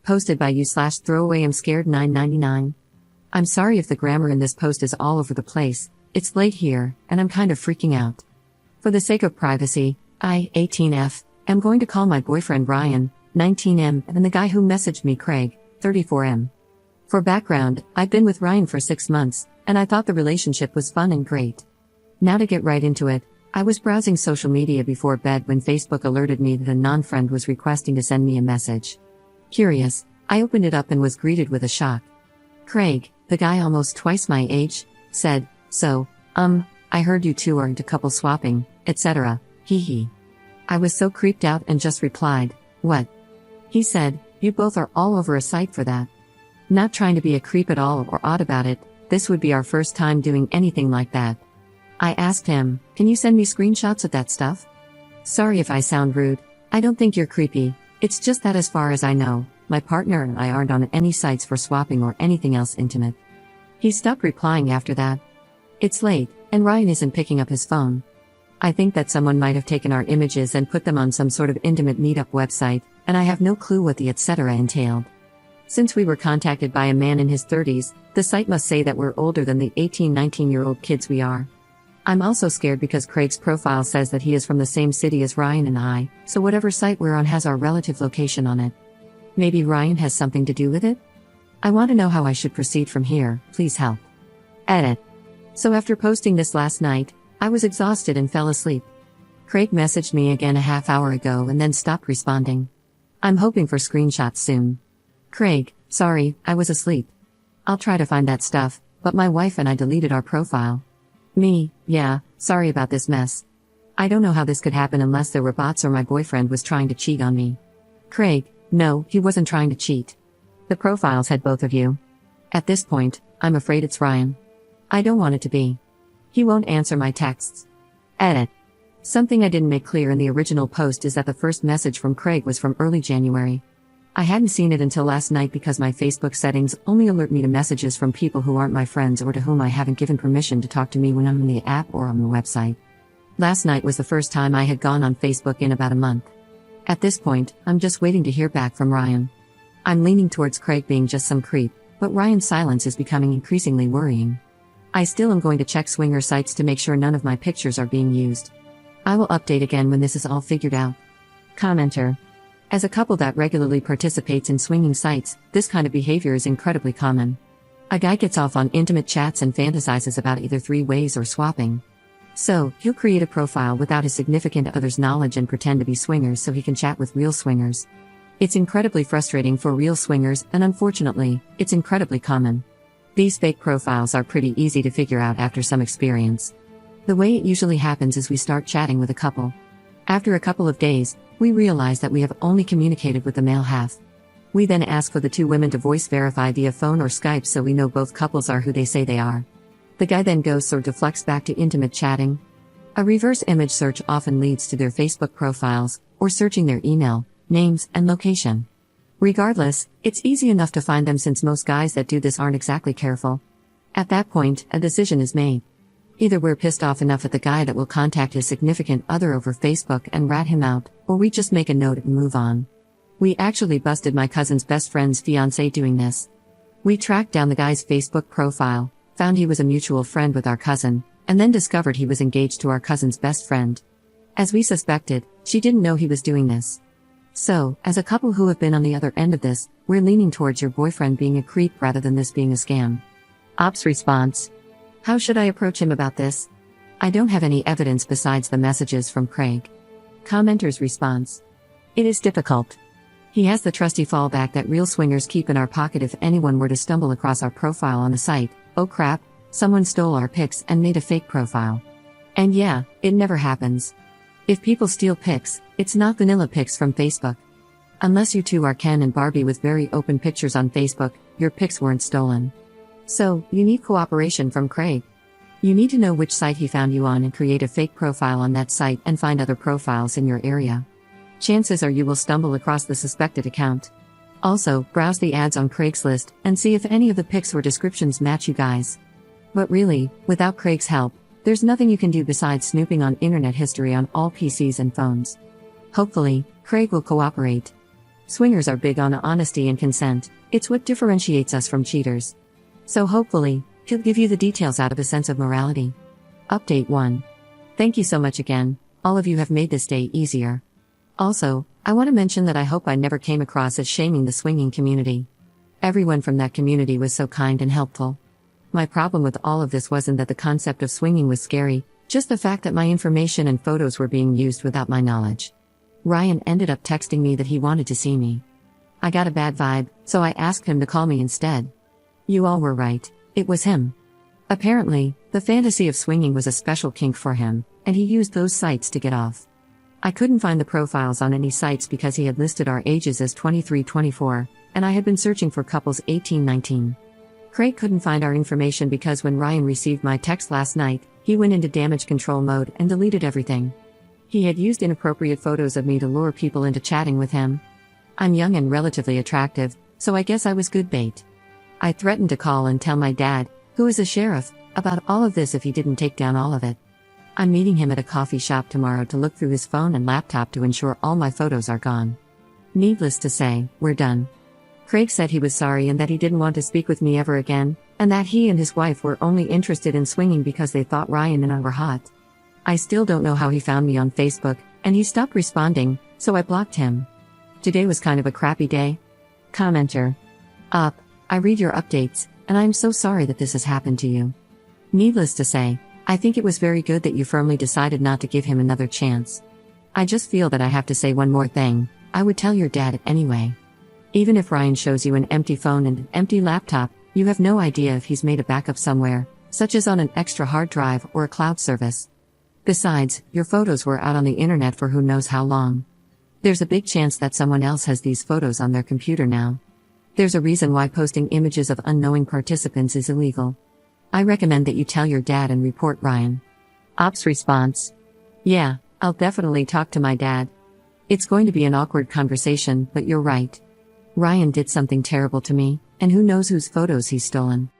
Posted by you/throwaway I'm scared 999. I'm sorry if the grammar in this post is all over the place, it's late here, and I'm kind of freaking out. For the sake of privacy, I, 18F, am going to call my boyfriend Ryan, 19M, and the guy who messaged me Craig, 34M. For background, I've been with Ryan for 6 months, and I thought the relationship was fun and great. Now to get right into it, I was browsing social media before bed when Facebook alerted me that a non-friend was requesting to send me a message. Curious, I opened it up and was greeted with a shock. Craig, the guy almost twice my age, said, "So, I heard you two are into couple swapping, etc. Hee. I was so creeped out and just replied, "What?" He said, "You both are all over a site for that." Not trying to be a creep at all or odd about it, this would be our first time doing anything like that. I asked him, "Can you send me screenshots of that stuff?" Sorry if I sound rude, I don't think you're creepy, it's just that as far as I know, my partner and I aren't on any sites for swapping or anything else intimate. He stopped replying after that. It's late, and Ryan isn't picking up his phone. I think that someone might have taken our images and put them on some sort of intimate meetup website, and I have no clue what the etc. entailed. Since we were contacted by a man in his 30s, the site must say that we're older than the 18-19-year-old kids we are. I'm also scared because Craig's profile says that he is from the same city as Ryan and I, so whatever site we're on has our relative location on it. Maybe Ryan has something to do with it? I want to know how I should proceed from here, please help. Edit. So after posting this last night, I was exhausted and fell asleep. Craig messaged me again a half hour ago and then stopped responding. I'm hoping for screenshots soon. Craig, sorry, I was asleep. I'll try to find that stuff, but my wife and I deleted our profile. Me, yeah, sorry about this mess. I don't know how this could happen unless there were bots or my boyfriend was trying to cheat on me. Craig, no, he wasn't trying to cheat. The profiles had both of you. At this point, I'm afraid it's Ryan. I don't want it to be. He won't answer my texts. Edit. Something I didn't make clear in the original post is that the first message from Craig was from early January. I hadn't seen it until last night because my Facebook settings only alert me to messages from people who aren't my friends or to whom I haven't given permission to talk to me when I'm in the app or on the website. Last night was the first time I had gone on Facebook in about a month. At this point, I'm just waiting to hear back from Ryan. I'm leaning towards Craig being just some creep, but Ryan's silence is becoming increasingly worrying. I still am going to check swinger sites to make sure none of my pictures are being used. I will update again when this is all figured out. Commenter. As a couple that regularly participates in swinging sites, this kind of behavior is incredibly common. A guy gets off on intimate chats and fantasizes about either three-ways or swapping. So, he'll create a profile without his significant other's knowledge and pretend to be swingers so he can chat with real swingers. It's incredibly frustrating for real swingers, and unfortunately, it's incredibly common. These fake profiles are pretty easy to figure out after some experience. The way it usually happens is we start chatting with a couple. After a couple of days, we realize that we have only communicated with the male half. We then ask for the two women to voice verify via phone or Skype so we know both couples are who they say they are. The guy then ghosts or deflects back to intimate chatting. A reverse image search often leads to their Facebook profiles, or searching their email, names, and location. Regardless, it's easy enough to find them since most guys that do this aren't exactly careful. At that point, a decision is made. Either we're pissed off enough at the guy that will contact his significant other over Facebook and rat him out, or we just make a note and move on. We actually busted my cousin's best friend's fiancé doing this. We tracked down the guy's Facebook profile, found he was a mutual friend with our cousin, and then discovered he was engaged to our cousin's best friend. As we suspected, she didn't know he was doing this. So, as a couple who have been on the other end of this, we're leaning towards your boyfriend being a creep rather than this being a scam. Ops response. How should I approach him about this? I don't have any evidence besides the messages from Craig. Commenter's response. It is difficult. He has the trusty fallback that real swingers keep in our pocket if anyone were to stumble across our profile on the site. Oh crap, someone stole our pics and made a fake profile. And yeah, it never happens. If people steal pics, it's not vanilla pics from Facebook. Unless you two are Ken and Barbie with very open pictures on Facebook, your pics weren't stolen. So, you need cooperation from Craig. You need to know which site he found you on and create a fake profile on that site and find other profiles in your area. Chances are you will stumble across the suspected account. Also, browse the ads on Craigslist and see if any of the pics or descriptions match you guys. But really, without Craig's help, there's nothing you can do besides snooping on internet history on all PCs and phones. Hopefully, Craig will cooperate. Swingers are big on honesty and consent, it's what differentiates us from cheaters. So hopefully, he'll give you the details out of a sense of morality. Update 1. Thank you so much again, all of you have made this day easier. Also, I want to mention that I hope I never came across as shaming the swinging community. Everyone from that community was so kind and helpful. My problem with all of this wasn't that the concept of swinging was scary, just the fact that my information and photos were being used without my knowledge. Ryan ended up texting me that he wanted to see me. I got a bad vibe, so I asked him to call me instead. You all were right, it was him. Apparently, the fantasy of swinging was a special kink for him, and he used those sites to get off. I couldn't find the profiles on any sites because he had listed our ages as 23-24, and I had been searching for couples 18-19. Craig couldn't find our information because when Ryan received my text last night, he went into damage control mode and deleted everything. He had used inappropriate photos of me to lure people into chatting with him. I'm young and relatively attractive, so I guess I was good bait. I threatened to call and tell my dad, who is a sheriff, about all of this if he didn't take down all of it. I'm meeting him at a coffee shop tomorrow to look through his phone and laptop to ensure all my photos are gone. Needless to say, we're done. Craig said he was sorry and that he didn't want to speak with me ever again, and that he and his wife were only interested in swinging because they thought Ryan and I were hot. I still don't know how he found me on Facebook, and he stopped responding, so I blocked him. Today was kind of a crappy day. Commenter. Up. I read your updates, and I'm so sorry that this has happened to you. Needless to say, I think it was very good that you firmly decided not to give him another chance. I just feel that I have to say one more thing. I would tell your dad anyway. Even if Ryan shows you an empty phone and an empty laptop, you have no idea if he's made a backup somewhere, such as on an extra hard drive or a cloud service. Besides, your photos were out on the internet for who knows how long. There's a big chance that someone else has these photos on their computer now. There's a reason why posting images of unknowing participants is illegal. I recommend that you tell your dad and report Ryan. Ops response. Yeah, I'll definitely talk to my dad. It's going to be an awkward conversation, but you're right. Ryan did something terrible to me, and who knows whose photos he's stolen.